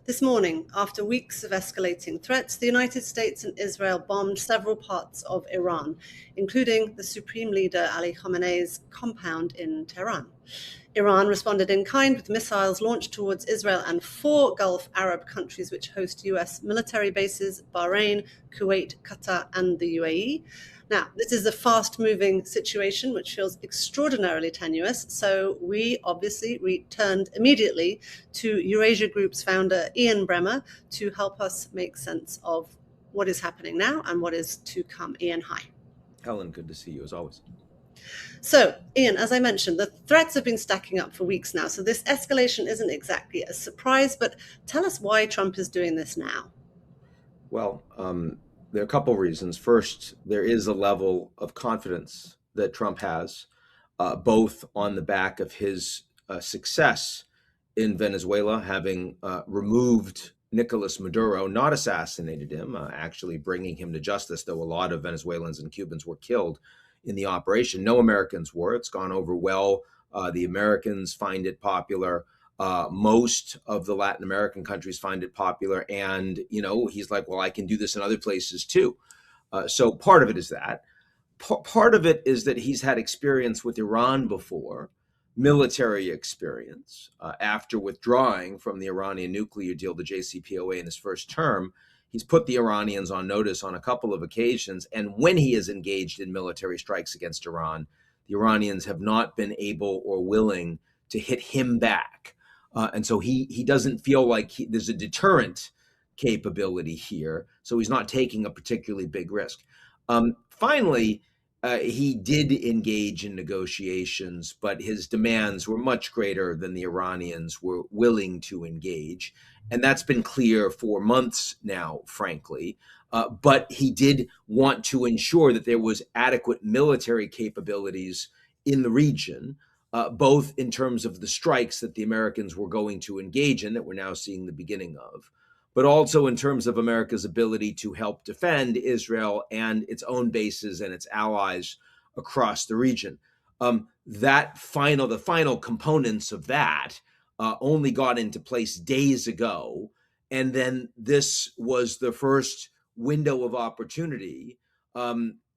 This morning, after weeks of escalating threats, the United States and Israel bombed several parts of Iran, including the Supreme Leader Ali Khamenei's compound in Tehran. Iran responded in kind with missiles launched towards Israel and 4 Gulf Arab countries which host US military bases: Bahrain, Kuwait, Qatar, and the UAE. Now, this is a fast-moving situation which feels extraordinarily tenuous, so we obviously returned immediately to Eurasia Group's founder, Ian Bremmer, to help us make sense of what is happening now and what is to come. Ian, hi. Helen, good to see you as always. So, Ian, as I mentioned, the threats have been stacking up for weeks now, so this escalation isn't exactly a surprise, but tell us why Trump is doing this now. Well, there are a couple of reasons. First, there is a level of confidence that Trump has, both on the back of his success in Venezuela, having removed Nicolas Maduro, not assassinated him, actually bringing him to justice, though a lot of Venezuelans and Cubans were killed in the operation. No Americans were. It's gone over well. The Americans find it popular. Most of the Latin American countries find it popular. And, he's like, well, I can do this in other places too. So part of it is that. Part of it is that he's had experience with Iran before, military experience. After withdrawing from the Iranian nuclear deal, the JCPOA, in his first term, he's put the Iranians on notice on a couple of occasions. And when he is engaged in military strikes against Iran, the Iranians have not been able or willing to hit him back. And so he doesn't feel like there's a deterrent capability here. So he's not taking a particularly big risk. Finally, he did engage in negotiations, but his demands were much greater than the Iranians were willing to engage. And that's been clear for months now, frankly. But he did want to ensure that there was adequate military capabilities in the region, both in terms of the strikes that the Americans were going to engage in, that we're now seeing the beginning of, but also in terms of America's ability to help defend Israel and its own bases and its allies across the region. The final components of that only got into place days ago. And then this was the first window of opportunity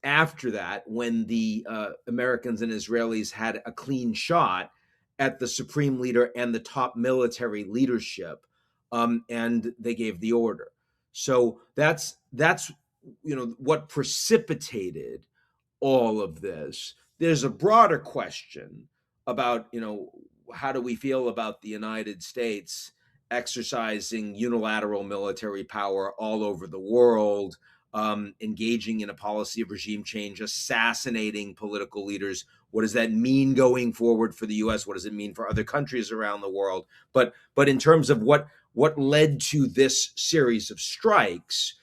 after that, when the Americans and Israelis had a clean shot at the Supreme Leader and the top military leadership, and they gave the order. So that's what precipitated all of this. There's a broader question about how do we feel about the United States exercising unilateral military power all over the world, engaging in a policy of regime change, assassinating political leaders. What does that mean going forward for the U.S.? What does it mean for other countries around the world? But in terms of what led to this series of strikes,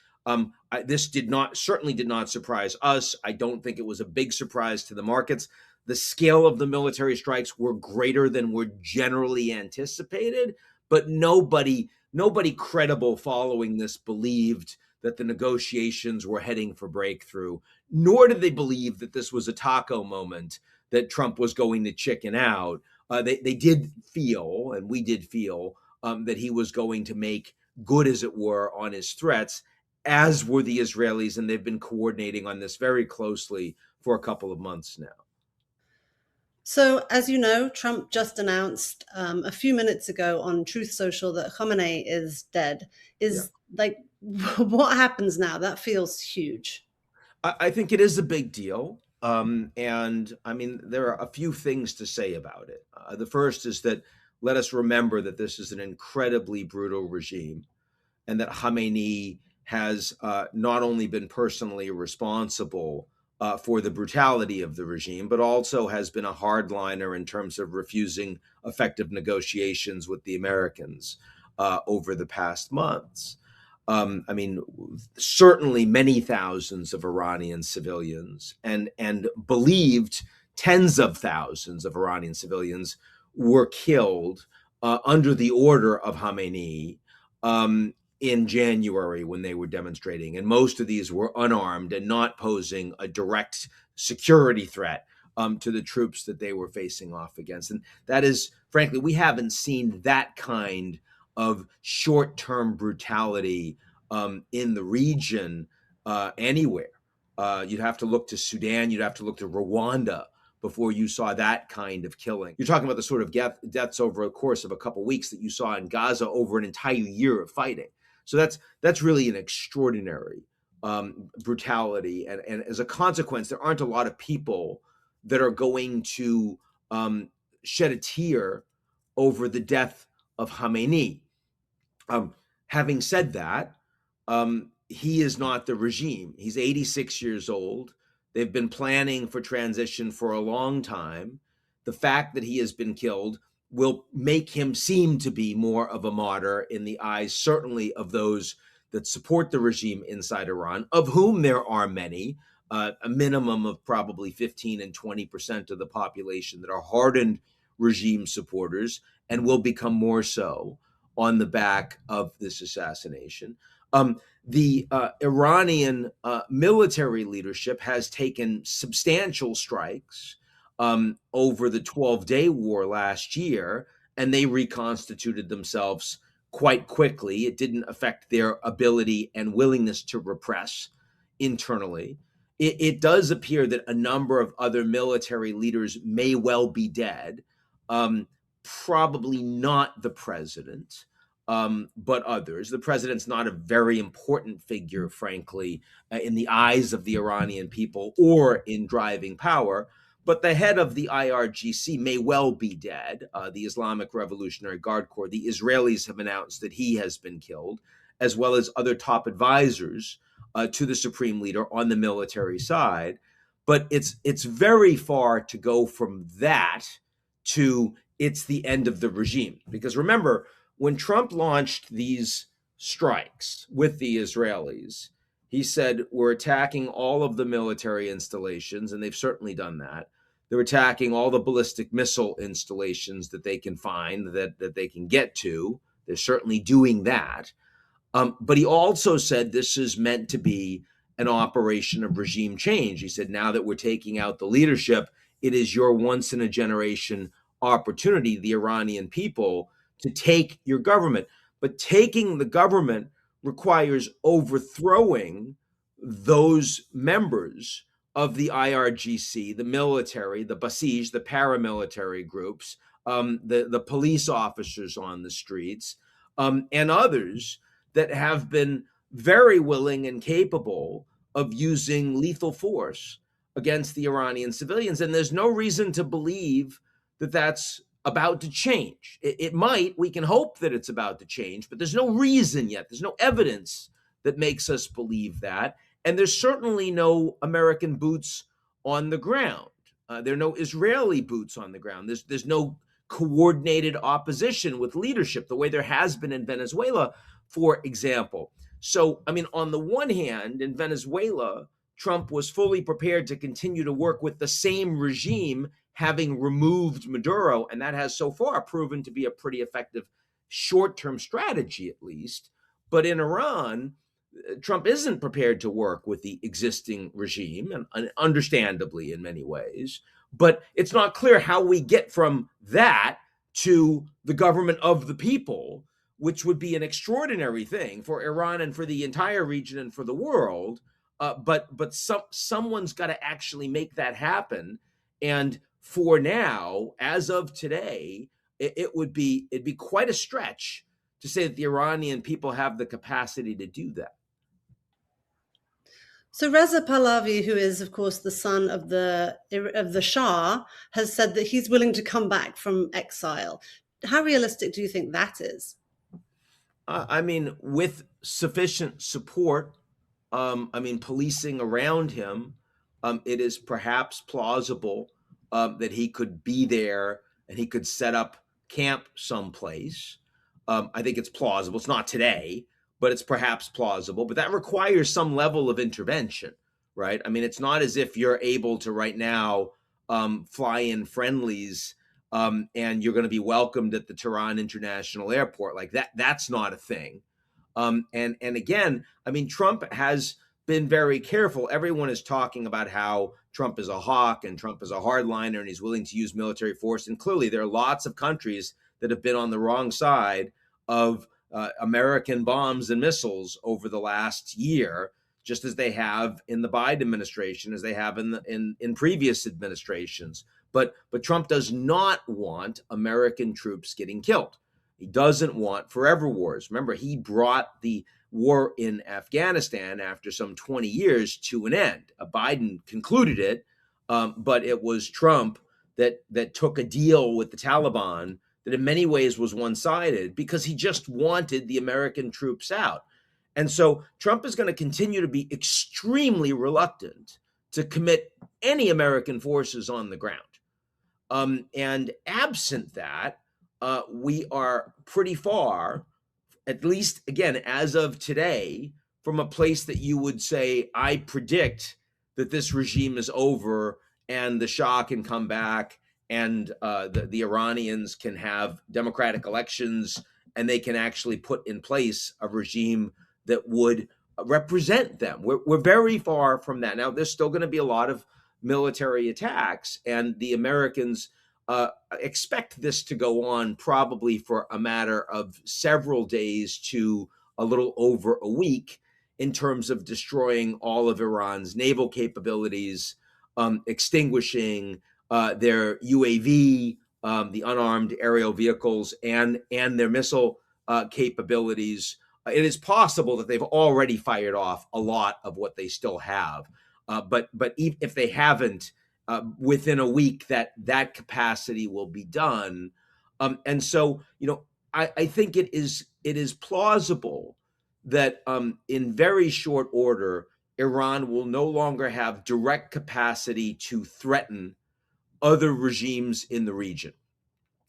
this certainly did not surprise us. I don't think it was a big surprise to the markets. The scale of the military strikes were greater than were generally anticipated, but nobody credible following this believed that the negotiations were heading for breakthrough, nor did they believe that this was a taco moment, that Trump was going to chicken out. They did feel, and we did feel, that he was going to make good, as it were, on his threats, as were the Israelis, and they've been coordinating on this very closely for a couple of months now. So, as you know, Trump just announced a few minutes ago on Truth Social that Khamenei is dead. What happens now? That feels huge. I think it is a big deal. And I mean, there are a few things to say about it. The first is that let us remember that this is an incredibly brutal regime, and that Khamenei has not only been personally responsible for the brutality of the regime, but also has been a hardliner in terms of refusing effective negotiations with the Americans over the past months. I mean, certainly many thousands of Iranian civilians and believed tens of thousands of Iranian civilians were killed under the order of Khamenei in January when they were demonstrating. And most of these were unarmed and not posing a direct security threat to the troops that they were facing off against. And that is, frankly, we haven't seen that kind of short-term brutality in the region anywhere. You'd have to look to Sudan, you'd have to look to Rwanda before you saw that kind of killing. You're talking about the sort of deaths over a course of a couple of weeks that you saw in Gaza over an entire year of fighting. So that's really an extraordinary brutality, and as a consequence, there aren't a lot of people that are going to shed a tear over the death of Khamenei. Having said that, he is not the regime. He's 86 years old. They've been planning for transition for a long time. The fact that he has been killed will make him seem to be more of a martyr in the eyes, certainly, of those that support the regime inside Iran, of whom there are many, a minimum of probably 15 and 20% of the population that are hardened regime supporters and will become more so on the back of this assassination. The Iranian military leadership has taken substantial strikes over the 12-day war last year, and they reconstituted themselves quite quickly. It didn't affect their ability and willingness to repress internally. It does appear that a number of other military leaders may well be dead, probably not the president. But others. The president's not a very important figure, frankly, in the eyes of the Iranian people or in driving power. But the head of the IRGC may well be dead, the Islamic Revolutionary Guard Corps. The Israelis have announced that he has been killed, as well as other top advisors to the Supreme Leader on the military side. But it's very far to go from that to it's the end of the regime. Because remember, when Trump launched these strikes with the Israelis, he said, we're attacking all of the military installations, and they've certainly done that. They're attacking all the ballistic missile installations that they can find, that they can get to. They're certainly doing that. But he also said this is meant to be an operation of regime change. He said, now that we're taking out the leadership, it is your once-in-a-generation opportunity, the Iranian people, to take your government. But taking the government requires overthrowing those members of the IRGC, the military, the Basij, the paramilitary groups, the police officers on the streets, and others that have been very willing and capable of using lethal force against the Iranian civilians. And there's no reason to believe that that's about to change. It might, we can hope that it's about to change, but there's no reason yet. There's no evidence that makes us believe that. And there's certainly no American boots on the ground. There are no Israeli boots on the ground. There's no coordinated opposition with leadership the way there has been in Venezuela, for example. So, I mean, on the one hand, in Venezuela, Trump was fully prepared to continue to work with the same regime, having removed Maduro, and that has so far proven to be a pretty effective short-term strategy, at least. But in Iran, Trump isn't prepared to work with the existing regime, and understandably in many ways. But it's not clear how we get from that to the government of the people, which would be an extraordinary thing for Iran and for the entire region and for the world. But someone's got to actually make that happen. And for now, as of today, it'd be quite a stretch to say that the Iranian people have the capacity to do that. So Reza Pahlavi, who is, of course, the son of the Shah, has said that he's willing to come back from exile. How realistic do you think that is? I mean, with sufficient support, policing around him, it is perhaps plausible that he could be there and he could set up camp someplace. I think it's plausible. It's not today, but it's perhaps plausible. But that requires some level of intervention, right? I mean, it's not as if you're able to right now fly in friendlies and you're going to be welcomed at the Tehran International Airport. Like that's not a thing. And again, I mean, Trump has been very careful. Everyone is talking about how Trump is a hawk and Trump is a hardliner and he's willing to use military force. And clearly there are lots of countries that have been on the wrong side of American bombs and missiles over the last year, just as they have in the Biden administration, as they have in previous administrations. But Trump does not want American troops getting killed. He doesn't want forever wars. Remember, he brought the war in Afghanistan after some 20 years to an end. Biden concluded it, but it was Trump that took a deal with the Taliban that in many ways was one-sided because he just wanted the American troops out. And so Trump is going to continue to be extremely reluctant to commit any American forces on the ground. And absent that, we are pretty far, at least again, as of today, from a place that you would say, I predict that this regime is over and the Shah can come back and the Iranians can have democratic elections and they can actually put in place a regime that would represent them. We're very far from that. Now, there's still going to be a lot of military attacks, and the Americans expect this to go on probably for a matter of several days to a little over a week in terms of destroying all of Iran's naval capabilities, extinguishing their UAV, the unarmed aerial vehicles, and their missile capabilities. It is possible that they've already fired off a lot of what they still have, but if they haven't, within a week, that capacity will be done. And so, I think it is plausible that in very short order, Iran will no longer have direct capacity to threaten other regimes in the region.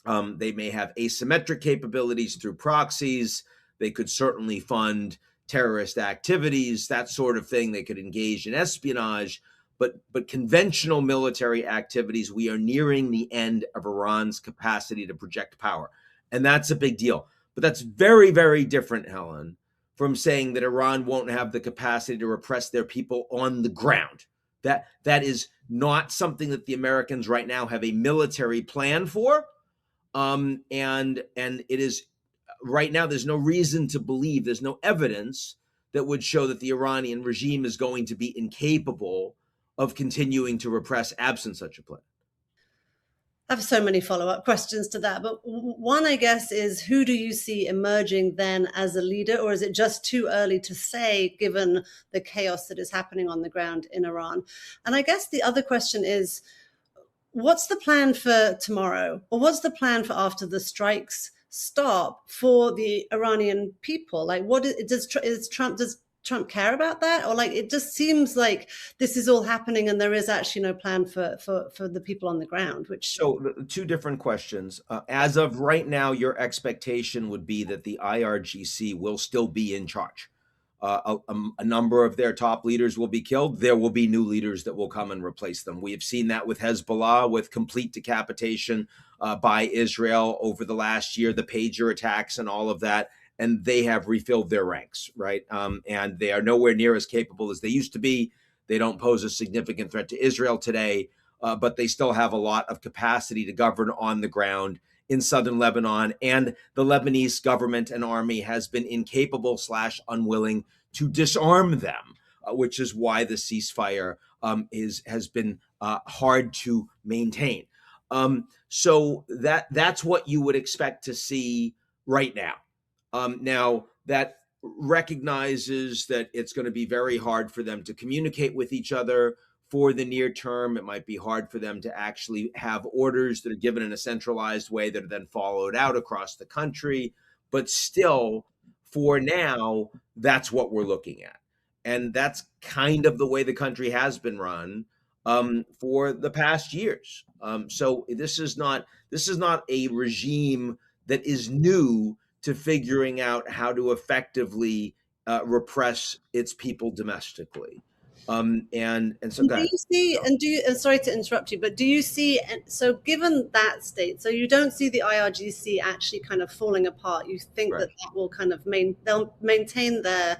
They may have asymmetric capabilities through proxies. They could certainly fund terrorist activities, that sort of thing. They could engage in espionage. But conventional military activities, we are nearing the end of Iran's capacity to project power. And that's a big deal. But that's very, very different, Helen, from saying that Iran won't have the capacity to repress their people on the ground. That is not something that the Americans right now have a military plan for. And it is right now, there's no reason to believe, there's no evidence that would show that the Iranian regime is going to be incapable of continuing to repress absent such a plan. I have so many follow-up questions to that, but one, I guess, is who do you see emerging then as a leader, or is it just too early to say given the chaos that is happening on the ground in Iran? And I guess the other question is, what's the plan for tomorrow, or what's the plan for after the strikes stop for the Iranian people? Like, does Trump care about that? Or like, it just seems like this is all happening and there is actually no plan for the people on the ground, which... So two different questions. As of right now, your expectation would be that the IRGC will still be in charge. A number of their top leaders will be killed. There will be new leaders that will come and replace them. We have seen that with Hezbollah, with complete decapitation by Israel over the last year, the pager attacks and all of that. And they have refilled their ranks, right? And they are nowhere near as capable as they used to be. They don't pose a significant threat to Israel today, but they still have a lot of capacity to govern on the ground in southern Lebanon. And the Lebanese government and army has been incapable / unwilling to disarm them, which is why the ceasefire has been hard to maintain. So that's what you would expect to see right now. Now, that recognizes that it's going to be very hard for them to communicate with each other for the near term. It might be hard for them to actually have orders that are given in a centralized way that are then followed out across the country. But still, for now, that's what we're looking at. And that's kind of the way the country has been run for the past years. So this is not a regime that is new to figuring out how to effectively repress its people domestically. And so And do God, you see, and do you, and sorry to interrupt you, but do you see, and so given that state, so you don't see the IRGC actually kind of falling apart? You think right. that that will kind of they'll maintain their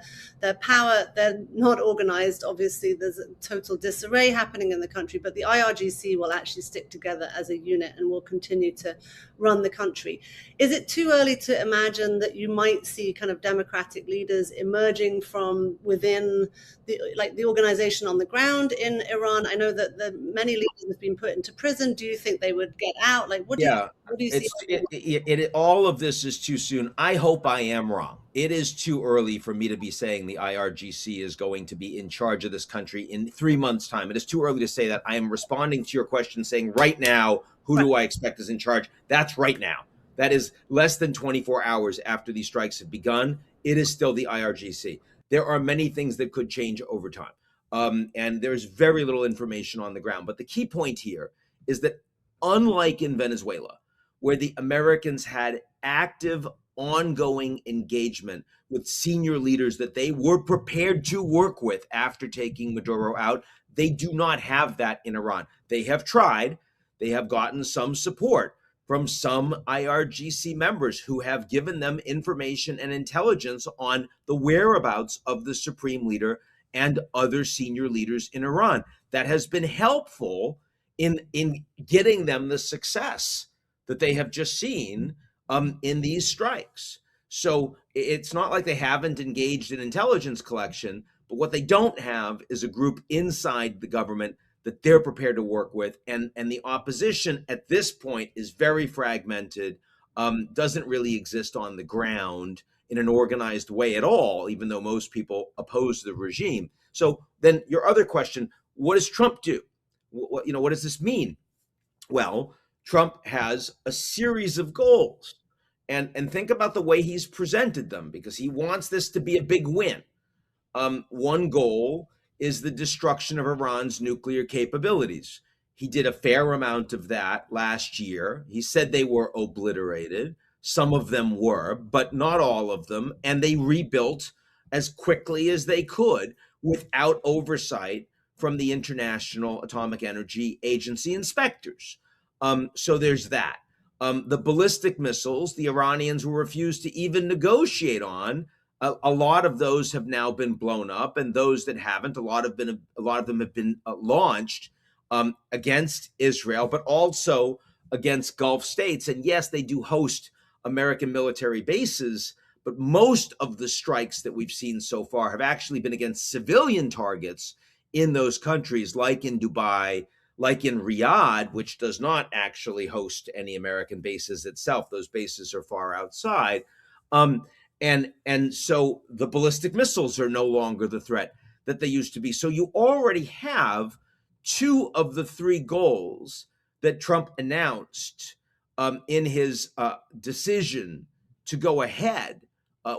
power. They're not organized. Obviously, there's a total disarray happening in the country, but the IRGC will actually stick together as a unit and will continue to run the country. Is it too early to imagine that you might see kind of democratic leaders emerging from within the organization on the ground in Iran? I know that many leaders have been put into prison. Do you think they would get out? Like, Yeah, what do you see? all of this is too soon. I hope I am wrong. It is too early for me to be saying the IRGC is going to be in charge of this country in 3 months' time. It is too early to say that. I am responding to your question saying right now, who Right. do I expect is in charge? That's right now. That is less than 24 hours after these strikes have begun. It is still the IRGC. There are many things that could change over time. And there's very little information on the ground. But the key point here is that unlike in Venezuela, where the Americans had active, ongoing engagement with senior leaders that they were prepared to work with after taking Maduro out, they do not have that in Iran. They have tried, they have gotten some support from some IRGC members who have given them information and intelligence on the whereabouts of the Supreme Leader and other senior leaders in Iran. That has been helpful in getting them the success that they have just seen in these strikes. So it's not like they haven't engaged in intelligence collection, but what they don't have is a group inside the government that they're prepared to work with. And the opposition at this point is very fragmented, doesn't really exist on the ground in an organized way at all, even though most people oppose the regime. So then your other question, what does Trump do? What does this mean? Well, Trump has a series of goals. And think about the way he's presented them, because he wants this to be a big win. One goal is the destruction of Iran's nuclear capabilities. He did a fair amount of that last year. He said they were obliterated. Some of them were, but not all of them. And they rebuilt as quickly as they could without oversight from the International Atomic Energy Agency inspectors. So there's that. The ballistic missiles, the Iranians will refuse to even negotiate on. A lot of those have now been blown up, and those that haven't, a lot of them have been launched against Israel, but also against Gulf states. And yes, they do host American military bases, but most of the strikes that we've seen so far have actually been against civilian targets in those countries, like in Dubai, like in Riyadh, which does not actually host any American bases itself. Those bases are far outside. And so the ballistic missiles are no longer the threat that they used to be. So you already have two of the three goals that Trump announced in his decision to go ahead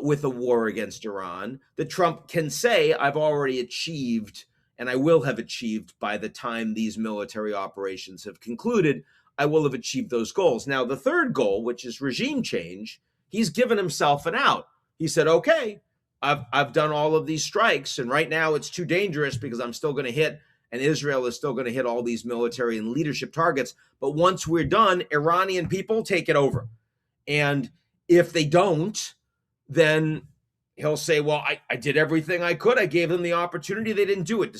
with a war against Iran, that Trump can say, I've already achieved, and I will have achieved by the time these military operations have concluded. I will have achieved those goals. Now, the third goal, which is regime change, he's given himself an out. He said, okay, I've done all of these strikes, and right now it's too dangerous because I'm still going to hit, and Israel is still going to hit all these military and leadership targets. But once we're done, Iranian people take it over. And if they don't, then he'll say, well, I did everything I could. I gave them the opportunity. They didn't do it.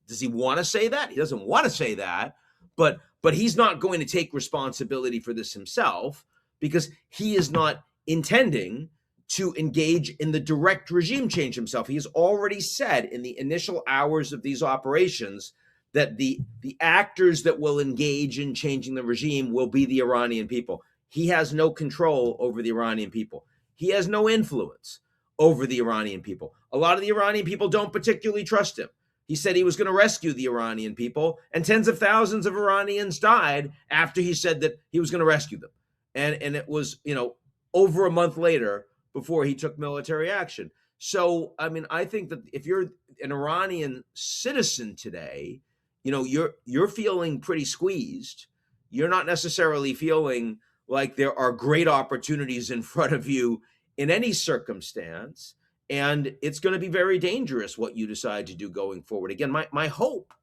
Does he want to say that? He doesn't want to say that, but he's not going to take responsibility for this himself, because he is not intending to engage in the direct regime change himself. He has already said in the initial hours of these operations that the actors that will engage in changing the regime will be the Iranian people. He has no control over the Iranian people. He has no influence over the Iranian people. A lot of the Iranian people don't particularly trust him. He said he was going to rescue the Iranian people, and tens of thousands of Iranians died after he said that he was going to rescue them. And it was, over a month later before he took military action. So, I mean, I think that if you're an Iranian citizen today, you're feeling pretty squeezed. You're not necessarily feeling like there are great opportunities in front of you in any circumstance. And it's going to be very dangerous what you decide to do going forward. Again, my hope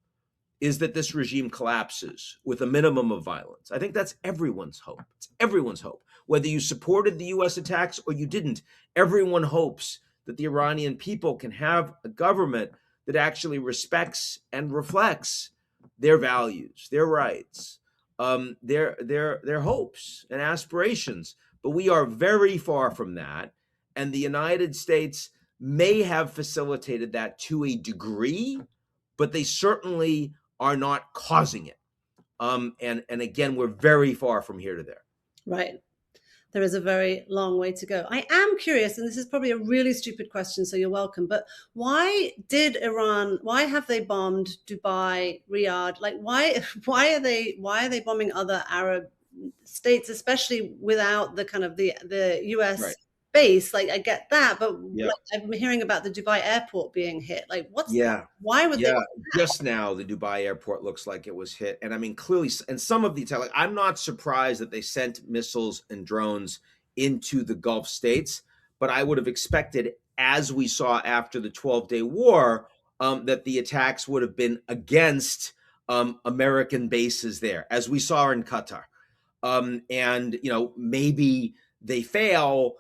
is that this regime collapses with a minimum of violence. I think that's everyone's hope. It's everyone's hope. Whether you supported the US attacks or you didn't, everyone hopes that the Iranian people can have a government that actually respects and reflects their values, their rights, their hopes and aspirations. But we are very far from that. And the United States may have facilitated that to a degree, but they certainly are not causing it. And again, we're very far from here to there. Right. There is a very long way to go. I am curious, and this is probably a really stupid question, so you're welcome, but why have they bombed Dubai, Riyadh? Like why are they bombing other Arab states, especially without the kind of the US Right. base? Like I get that, but Yeah. like, I'm hearing about the Dubai airport being hit. Like Yeah. why would they? Yeah. Just now, the Dubai airport looks like it was hit. And I mean, clearly, and some of the, like, I'm not surprised that they sent missiles and drones into the Gulf states, but I would have expected, as we saw after the 12-day war, that the attacks would have been against American bases there, as we saw in Qatar. And, maybe they fail.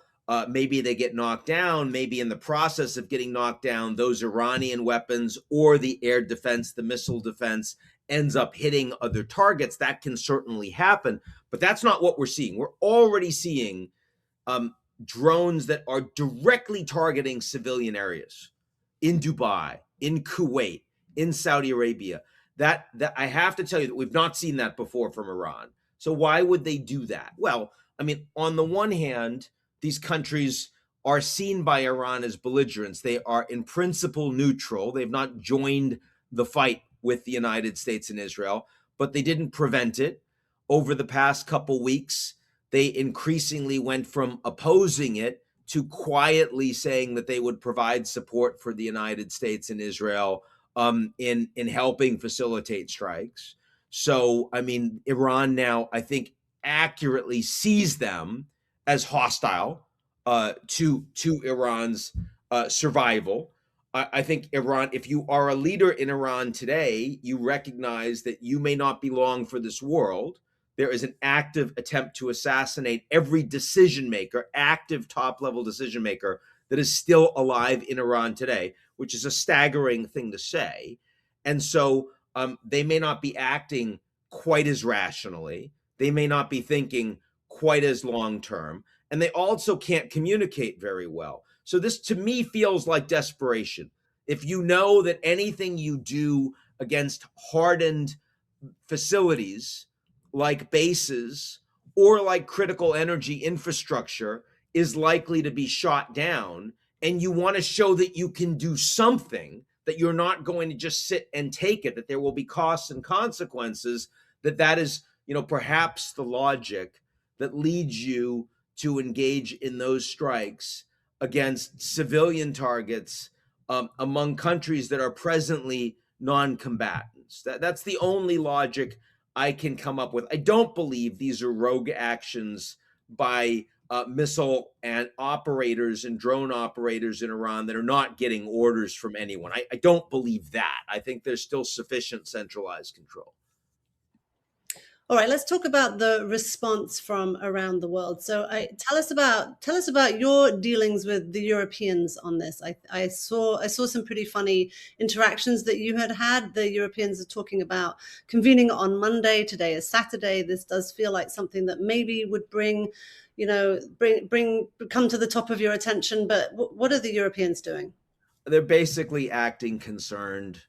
Maybe they get knocked down. Maybe in the process of getting knocked down, those Iranian weapons or the air defense, the missile defense ends up hitting other targets. That can certainly happen, but that's not what we're seeing. We're already seeing drones that are directly targeting civilian areas in Dubai, in Kuwait, in Saudi Arabia. That I have to tell you that we've not seen that before from Iran. So why would they do that? Well, I mean, on the one hand, these countries are seen by Iran as belligerents. They are in principle neutral. They've not joined the fight with the United States and Israel, but they didn't prevent it. Over the past couple weeks, they increasingly went from opposing it to quietly saying that they would provide support for the United States and Israel in helping facilitate strikes. So, I mean, Iran now, I think, accurately sees them as hostile to Iran's survival. I think Iran, if you are a leader in Iran today, you recognize that you may not be long for this world. There is an active attempt to assassinate every decision maker, active top-level decision maker that is still alive in Iran today, which is a staggering thing to say. And so they may not be acting quite as rationally. They may not be thinking quite as long-term. And they also can't communicate very well. So this, to me, feels like desperation. If you know that anything you do against hardened facilities like bases or like critical energy infrastructure is likely to be shot down, and you want to show that you can do something, that you're not going to just sit and take it, that there will be costs and consequences, that is, perhaps the logic that leads you to engage in those strikes against civilian targets among countries that are presently non-combatants. That's the only logic I can come up with. I don't believe these are rogue actions by missile and operators and drone operators in Iran that are not getting orders from anyone. I don't believe that. I think there's still sufficient centralized control. All right, let's talk about the response from around the world. So, tell us about your dealings with the Europeans on this. I saw some pretty funny interactions that you had. The Europeans are talking about convening on Monday. Today is Saturday. This does feel like something that maybe would come to the top of your attention. But what are the Europeans doing? They're basically acting concerned.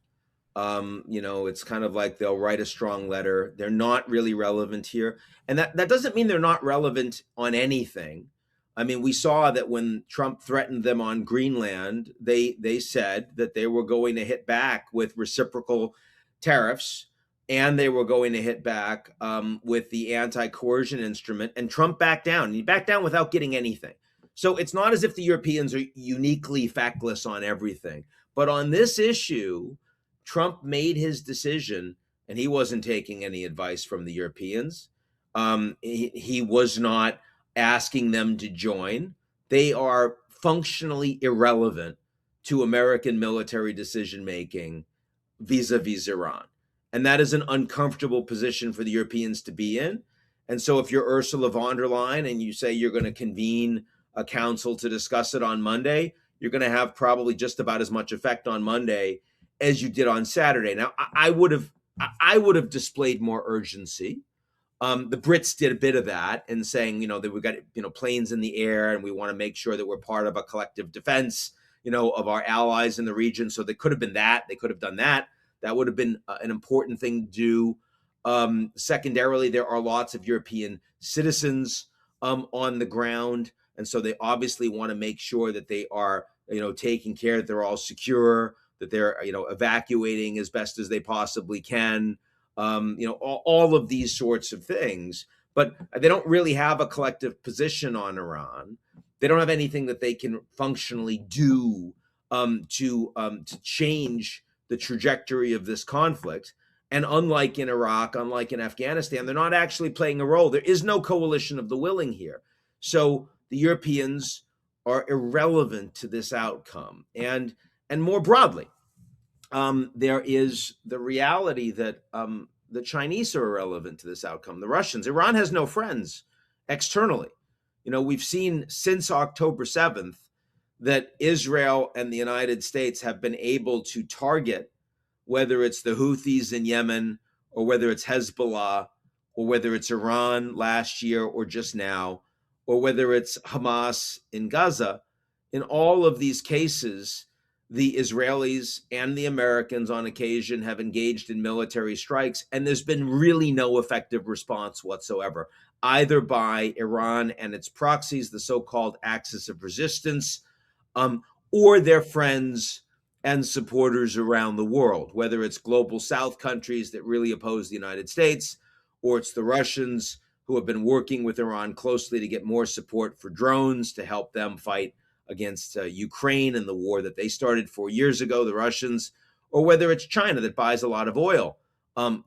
It's kind of like they'll write a strong letter. They're not really relevant here. And that doesn't mean they're not relevant on anything. I mean, we saw that when Trump threatened them on Greenland, they said that they were going to hit back with reciprocal tariffs, and they were going to hit back with the anti-coercion instrument. And Trump backed down. And he backed down without getting anything. So it's not as if the Europeans are uniquely feckless on everything. But on this issue, Trump made his decision, and he wasn't taking any advice from the Europeans. He was not asking them to join. They are functionally irrelevant to American military decision making vis-a-vis Iran. And that is an uncomfortable position for the Europeans to be in. And so if you're Ursula von der Leyen and you say you're going to convene a council to discuss it on Monday, you're going to have probably just about as much effect on Monday as you did on Saturday. Now, I would have displayed more urgency. The Brits did a bit of that and saying, that we've got, planes in the air and we want to make sure that we're part of a collective defense, of our allies in the region. So they could have been that. They could have done that. That would have been an important thing to do. Secondarily, there are lots of European citizens on the ground. And so they obviously want to make sure that they are, taking care, that they're all secure, that they're, evacuating as best as they possibly can. All of these sorts of things, but they don't really have a collective position on Iran. They don't have anything that they can functionally do to change the trajectory of this conflict. And unlike in Iraq, unlike in Afghanistan, they're not actually playing a role. There is no coalition of the willing here. So the Europeans are irrelevant to this outcome. And more broadly, there is the reality that the Chinese are irrelevant to this outcome. The Russians, Iran has no friends externally. We've seen since October 7th that Israel and the United States have been able to target, whether it's the Houthis in Yemen or whether it's Hezbollah or whether it's Iran last year or just now, or whether it's Hamas in Gaza. In all of these cases, the Israelis and the Americans on occasion have engaged in military strikes, and there's been really no effective response whatsoever, either by Iran and its proxies, the so-called axis of resistance, or their friends and supporters around the world, whether it's global South countries that really oppose the United States, or it's the Russians who have been working with Iran closely to get more support for drones to help them fight against Ukraine and the war that they started 4 years ago, the Russians, or whether it's China that buys a lot of oil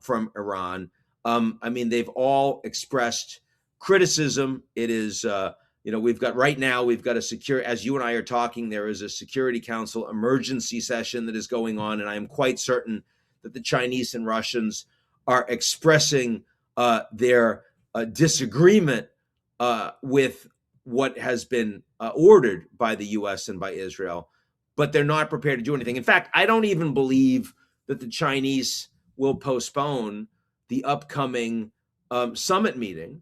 from Iran. They've all expressed criticism. It is, we've got a secure, as you and I are talking, there is a Security Council emergency session that is going on. And I am quite certain that the Chinese and Russians are expressing their disagreement with what has been ordered by the U.S. and by Israel, but they're not prepared to do anything. In fact, I don't even believe that the Chinese will postpone the upcoming summit meeting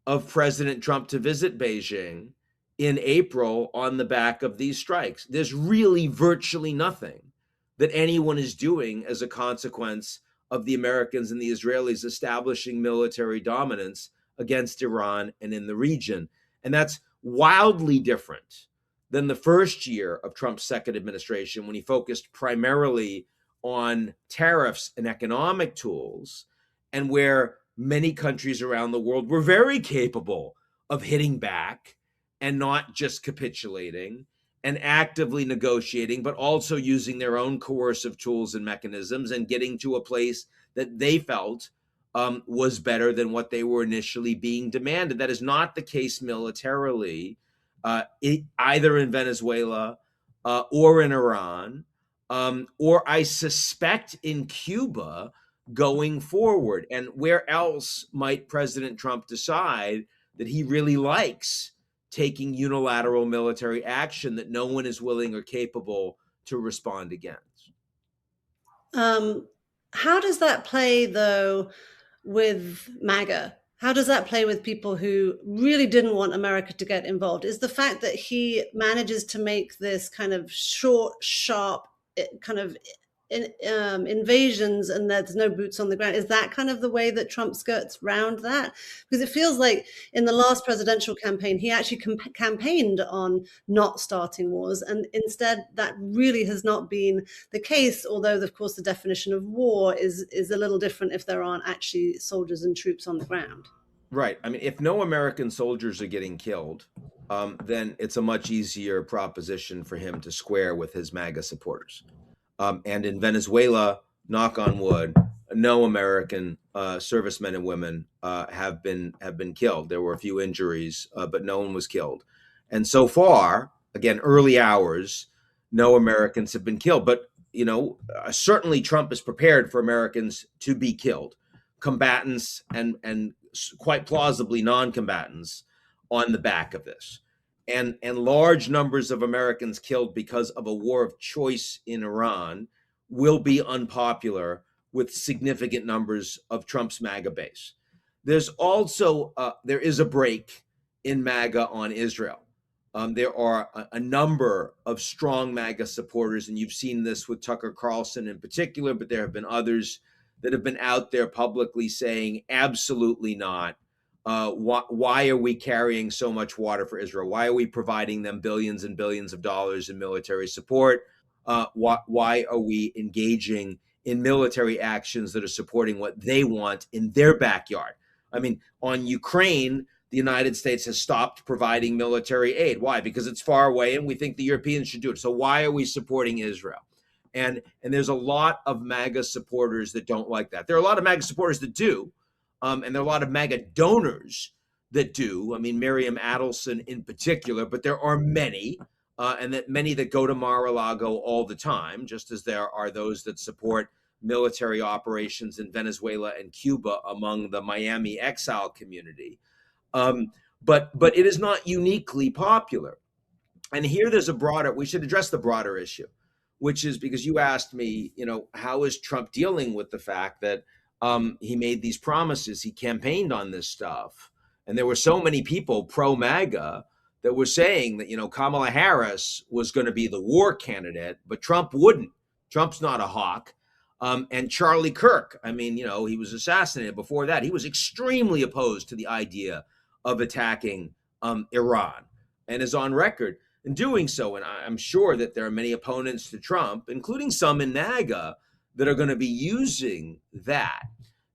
of President Trump to visit Beijing in April on the back of these strikes. There's really virtually nothing that anyone is doing as a consequence of the Americans and the Israelis establishing military dominance against Iran and in the region. And that's wildly different than the first year of Trump's second administration, when he focused primarily on tariffs and economic tools, and where many countries around the world were very capable of hitting back and not just capitulating and actively negotiating, but also using their own coercive tools and mechanisms and getting to a place that they felt was better than what they were initially being demanded. That is not the case militarily, either in Venezuela or in Iran, or I suspect in Cuba going forward. And where else might President Trump decide that he really likes taking unilateral military action that no one is willing or capable to respond against? How does that play, though, with MAGA? How does that play with people who really didn't want America to get involved? Is the fact that he manages to make this kind of short, sharp kind of invasions and there's no boots on the ground, is that kind of the way that Trump skirts around that? Because it feels like in the last presidential campaign, he actually campaigned on not starting wars, and instead that really has not been the case, although of course the definition of war is a little different if there aren't actually soldiers and troops on the ground. Right. I mean, if no American soldiers are getting killed, then it's a much easier proposition for him to square with his MAGA supporters. And in Venezuela, knock on wood, no American servicemen and women have been killed. There were a few injuries, but no one was killed. And so far, again, early hours, no Americans have been killed. But, certainly Trump is prepared for Americans to be killed, combatants and quite plausibly non-combatants on the back of this. And large numbers of Americans killed because of a war of choice in Iran will be unpopular with significant numbers of Trump's MAGA base. There is a break in MAGA on Israel. There are a number of strong MAGA supporters, and you've seen this with Tucker Carlson in particular, but there have been others that have been out there publicly saying, absolutely not. Why are we carrying so much water for Israel? Why are we providing them billions and billions of dollars in military support? Why are we engaging in military actions that are supporting what they want in their backyard? I mean, on Ukraine, the United States has stopped providing military aid. Why? Because it's far away and we think the Europeans should do it. So why are we supporting Israel? And there's a lot of MAGA supporters that don't like that. There are a lot of MAGA supporters that do, and there are a lot of MAGA donors that do. I mean, Miriam Adelson in particular, but there are many, and that many that go to Mar-a-Lago all the time, just as there are those that support military operations in Venezuela and Cuba among the Miami exile community. But it is not uniquely popular. And here we should address the broader issue, which is because you asked me, how is Trump dealing with the fact that he made these promises, he campaigned on this stuff. And there were so many people pro-MAGA that were saying that, Kamala Harris was going to be the war candidate, but Trump wouldn't. Trump's not a hawk. And Charlie Kirk, he was assassinated. Before that, he was extremely opposed to the idea of attacking Iran and is on record in doing so. And I'm sure that there are many opponents to Trump, including some in MAGA, that are going to be using that.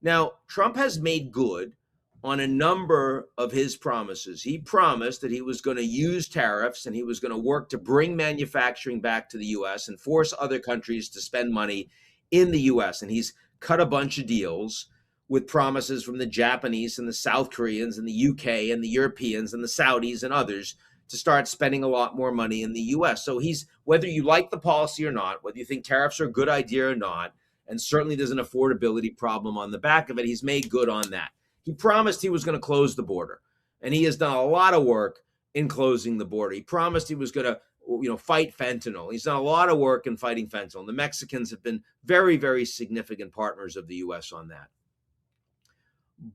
Now, Trump has made good on a number of his promises. He promised that he was going to use tariffs and he was going to work to bring manufacturing back to the U.S. and force other countries to spend money in the U.S. And he's cut a bunch of deals with promises from the Japanese and the South Koreans and the UK and the Europeans and the Saudis and others to start spending a lot more money in the U.S. So whether you like the policy or not, whether you think tariffs are a good idea or not, and certainly there's an affordability problem on the back of it, he's made good on that. He promised he was going to close the border, and he has done a lot of work in closing the border. He promised he was going to fight fentanyl. He's done a lot of work in fighting fentanyl. The Mexicans have been very, very significant partners of the U.S. on that.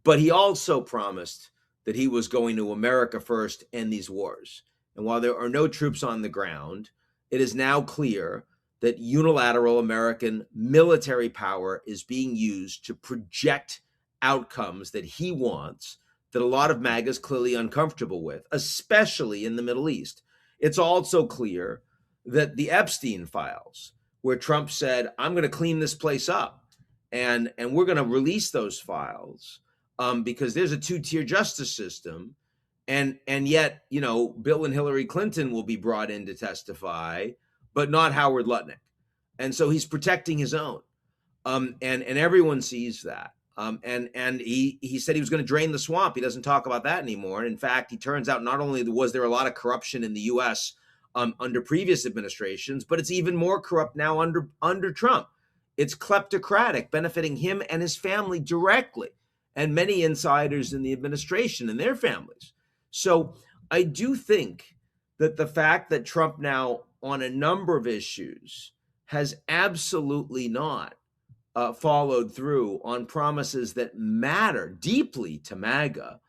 But he also promised that he was going to America first end these wars. And while there are no troops on the ground, it is now clear that unilateral American military power is being used to project outcomes that he wants, that a lot of MAGA is clearly uncomfortable with, especially in the Middle East. It's also clear that the Epstein files, where Trump said, I'm going to clean this place up, and we're going to release those files because there's a two-tier justice system, and yet, Bill and Hillary Clinton will be brought in to testify, but not Howard Lutnick. And so he's protecting his own, and everyone sees that. And he said he was going to drain the swamp. He doesn't talk about that anymore. And in fact, it turns out not only was there a lot of corruption in the U.S. Under previous administrations, but it's even more corrupt now under Trump. It's kleptocratic, benefiting him and his family directly, and many insiders in the administration and their families. So I do think that the fact that Trump now, on a number of issues, has absolutely not followed through on promises that matter deeply to MAGA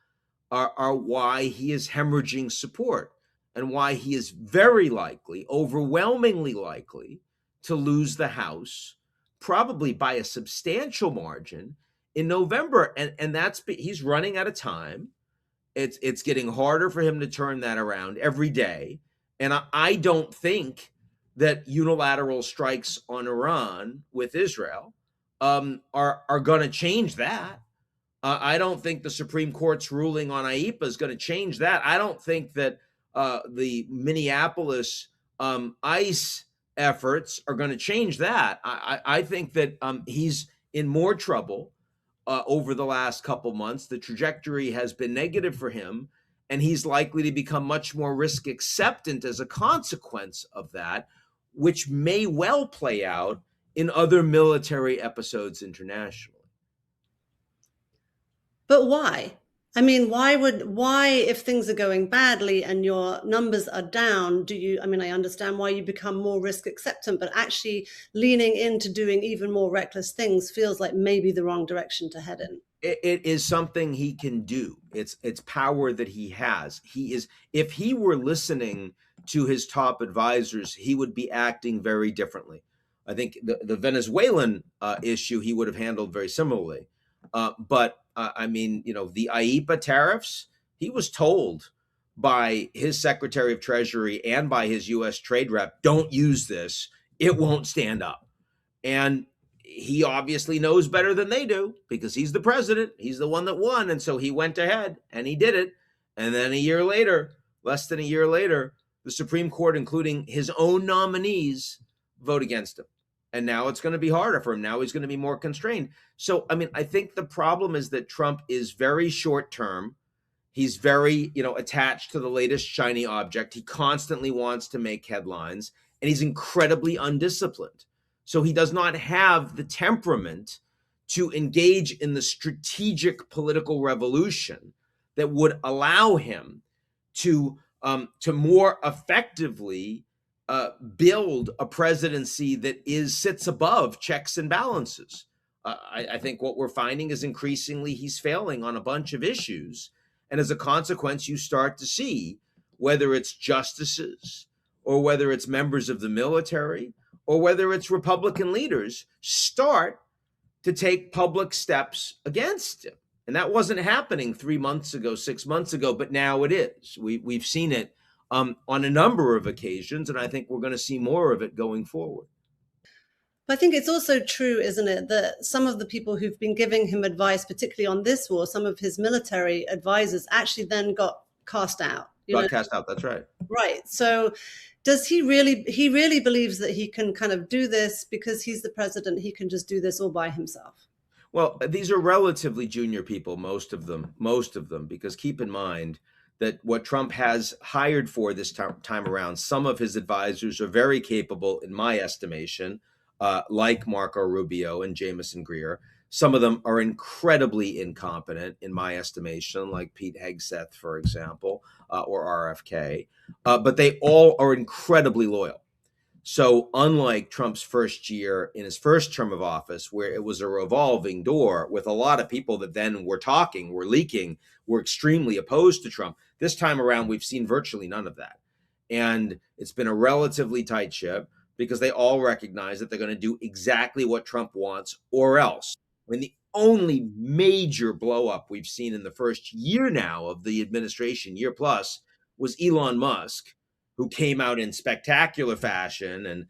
are why he is hemorrhaging support and why he is very likely, overwhelmingly likely, to lose the House, probably by a substantial margin in November. And he's running out of time. It's getting harder for him to turn that around every day. And I don't think that unilateral strikes on Iran with Israel are going to change that. I don't think the Supreme Court's ruling on IEPA is going to change that. I don't think that the Minneapolis ICE efforts are going to change that. I think that he's in more trouble over the last couple months. The trajectory has been negative for him, and he's likely to become much more risk acceptant as a consequence of that, which may well play out in other military episodes internationally. But why? I mean, why, if things are going badly and your numbers are down, I mean, I understand why you become more risk acceptant, but actually leaning into doing even more reckless things feels like maybe the wrong direction to head in. It is something he can do. It's power that he has. If he were listening to his top advisors, he would be acting very differently. I think the Venezuelan issue he would have handled very similarly. But I mean, the IEPA tariffs, he was told by his Secretary of Treasury and by his U.S. trade rep, don't use this. It won't stand up. And he obviously knows better than they do because he's the president. He's the one that won. And so he went ahead and he did it. And then less than a year later, the Supreme Court, including his own nominees, vote against him. And now it's going to be harder for him. Now he's going to be more constrained. So, I mean, I think the problem is that Trump is very short term. He's very, attached to the latest shiny object. He constantly wants to make headlines, and he's incredibly undisciplined. So he does not have the temperament to engage in the strategic political revolution that would allow him to more effectively build a presidency that sits above checks and balances. I think what we're finding is increasingly he's failing on a bunch of issues. And as a consequence, you start to see whether it's justices or whether it's members of the military or whether it's Republican leaders start to take public steps against him. And that wasn't happening 3 months ago, 6 months ago, but now it is. We've seen it on a number of occasions, and I think we're going to see more of it going forward. But I think it's also true, isn't it, that some of the people who've been giving him advice, particularly on this war, some of his military advisors actually then got cast out. Cast out, that's right. Right. So does he really believes that he can kind of do this because he's the president, he can just do this all by himself? Well, these are relatively junior people, most of them, because keep in mind that what Trump has hired for this time around, some of his advisors are very capable, in my estimation, like Marco Rubio and Jamieson Greer. Some of them are incredibly incompetent, in my estimation, like Pete Hegseth, for example, or RFK. But they all are incredibly loyal. So unlike Trump's first year in his first term of office, where it was a revolving door with a lot of people that then were leaking, were extremely opposed to Trump, this time around, we've seen virtually none of that. And it's been a relatively tight ship because they all recognize that they're going to do exactly what Trump wants or else. I mean, the only major blow up we've seen in the first year now of the administration, year plus, was Elon Musk, who came out in spectacular fashion and,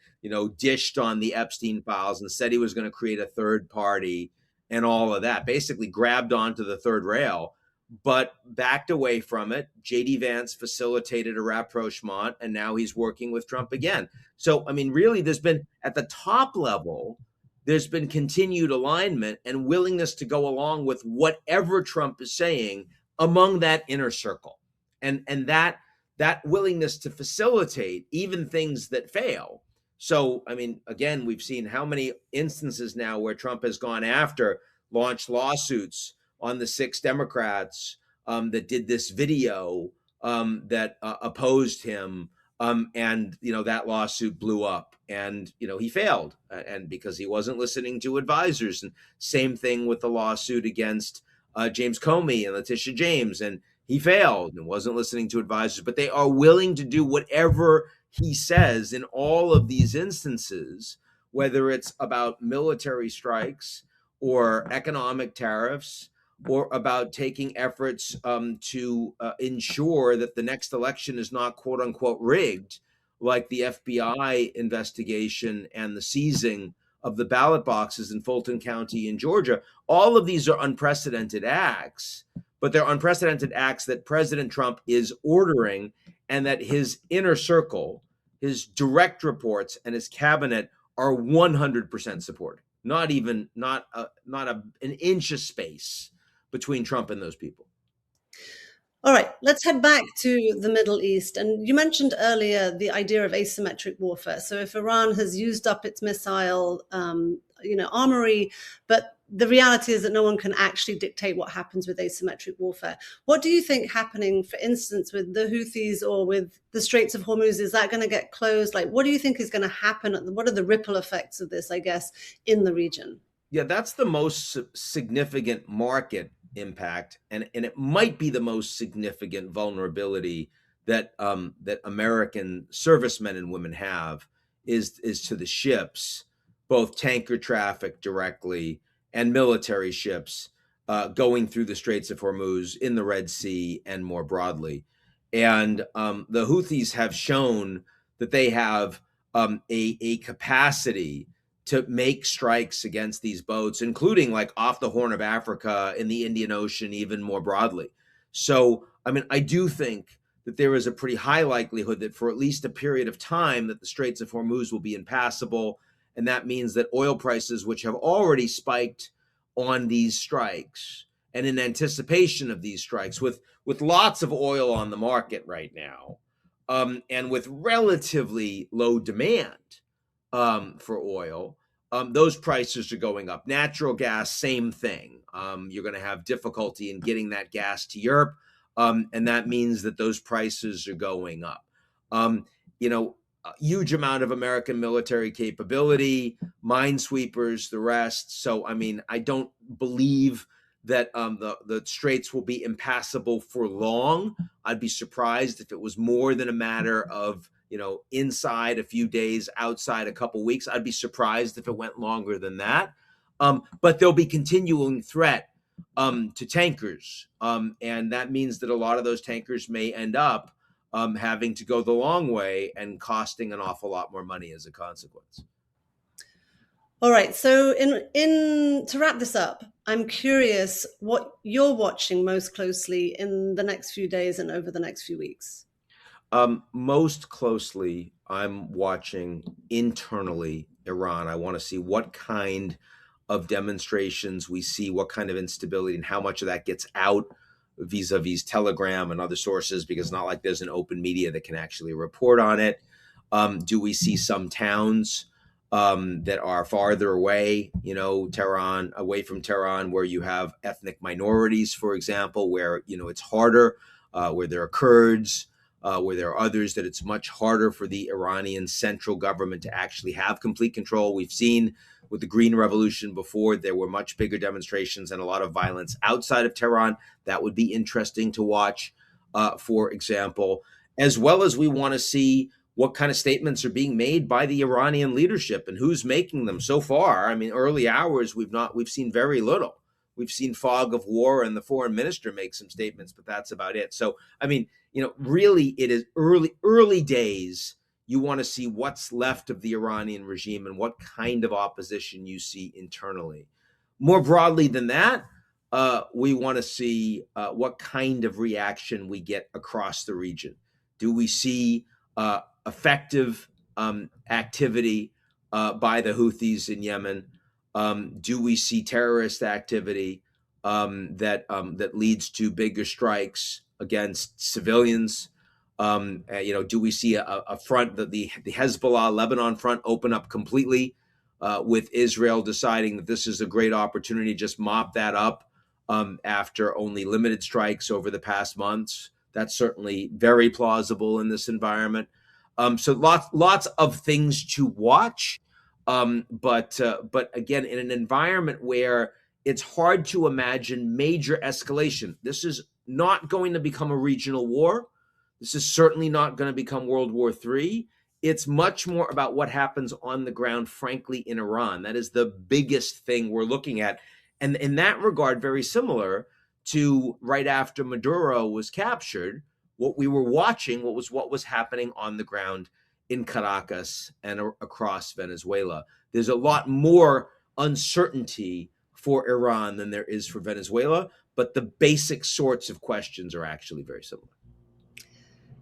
dished on the Epstein files and said he was going to create a third party and all of that, basically grabbed onto the third rail, but backed away from it. J.D. Vance facilitated a rapprochement, and now he's working with Trump again. So, I mean, really, there's been, at the top level, there's been continued alignment and willingness to go along with whatever Trump is saying among that inner circle. And that willingness to facilitate even things that fail. So, I mean, again, we've seen how many instances now where Trump has gone after, launched lawsuits on the 6 Democrats that did this video that opposed him. And, that lawsuit blew up and, he failed and because he wasn't listening to advisors. And same thing with the lawsuit against James Comey and Letitia James. And he failed and wasn't listening to advisors, but they are willing to do whatever he says in all of these instances, whether it's about military strikes or economic tariffs or about taking efforts to ensure that the next election is not quote unquote rigged, like the FBI investigation and the seizing of the ballot boxes in Fulton County in Georgia. All of these are unprecedented acts, but they're unprecedented acts that President Trump is ordering and that his inner circle, his direct reports and his cabinet are 100% supporting. Not an inch of space between Trump and those people. All right, let's head back to the Middle East. And you mentioned earlier the idea of asymmetric warfare. So if Iran has used up its missile, armory, but the reality is that no one can actually dictate what happens with asymmetric warfare. What do you think happening, for instance, with the Houthis or with the Straits of Hormuz? Is that going to get closed? Like, what do you think is going to happen? What are the ripple effects of this, I guess, in the region? Yeah, that's the most significant market impact, and it might be the most significant vulnerability that American servicemen and women have is to the ships, both tanker traffic directly and military ships going through the Straits of Hormuz, in the Red Sea, and more broadly. And the Houthis have shown that they have a capacity to make strikes against these boats, including like off the Horn of Africa, in the Indian Ocean, even more broadly. So, I mean, I do think that there is a pretty high likelihood that for at least a period of time that the Straits of Hormuz will be impassable. And that means that oil prices, which have already spiked on these strikes and in anticipation of these strikes, with lots of oil on the market right now, and with relatively low demand for oil, those prices are going up. Natural gas, same thing. You're going to have difficulty in getting that gas to Europe, and that means that those prices are going up. A huge amount of American military capability, minesweepers, the rest. So, I mean, I don't believe that the straits will be impassable for long. I'd be surprised if it was more than a matter of inside a few days, outside a couple weeks. I'd be surprised if it went longer than that. But there'll be continuing threat to tankers. And that means that a lot of those tankers may end up having to go the long way and costing an awful lot more money as a consequence. All right. So in to wrap this up, I'm curious what you're watching most closely in the next few days and over the next few weeks. Most closely, I'm watching internally Iran. I want to see what kind of demonstrations we see, what kind of instability, and how much of that gets out vis-a-vis Telegram and other sources, because it's not like there's an open media that can actually report on it. Do we see some towns that are farther away, Tehran, away from Tehran, where you have ethnic minorities, for example, where, it's harder, where there are Kurds, where there are others that it's much harder for the Iranian central government to actually have complete control. We've seen with the Green Revolution before, there were much bigger demonstrations and a lot of violence outside of Tehran. That would be interesting to watch, for example, as well as we want to see what kind of statements are being made by the Iranian leadership and who's making them so far. I mean, early hours, we've seen very little. We've seen fog of war and the foreign minister make some statements, but that's about it. So, I mean, really it is early days. You want to see what's left of the Iranian regime and what kind of opposition you see internally. More broadly than that, we want to see what kind of reaction we get across the region. Do we see effective activity by the Houthis in Yemen? Do we see terrorist activity that leads to bigger strikes against civilians? Do we see a front, that the Hezbollah Lebanon front, open up completely, with Israel deciding that this is a great opportunity to just mop that up after only limited strikes over the past months? That's certainly very plausible in this environment. So lots of things to watch. But again, in an environment where it's hard to imagine major escalation, this is not going to become a regional war. This is certainly not going to become World War III. It's much more about what happens on the ground, frankly, in Iran. That is the biggest thing we're looking at. And in that regard, very similar to right after Maduro was captured, what we were watching, what was happening on the ground in Caracas and across Venezuela. There's a lot more uncertainty for Iran than there is for Venezuela, but the basic sorts of questions are actually very similar.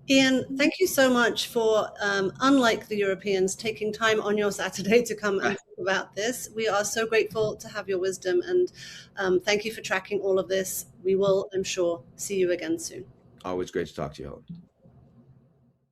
Ian, thank you so much for, unlike the Europeans, taking time on your Saturday to come and talk about this. We are so grateful to have your wisdom, and thank you for tracking all of this. We will, I'm sure, see you again soon. Always great to talk to you, Helen.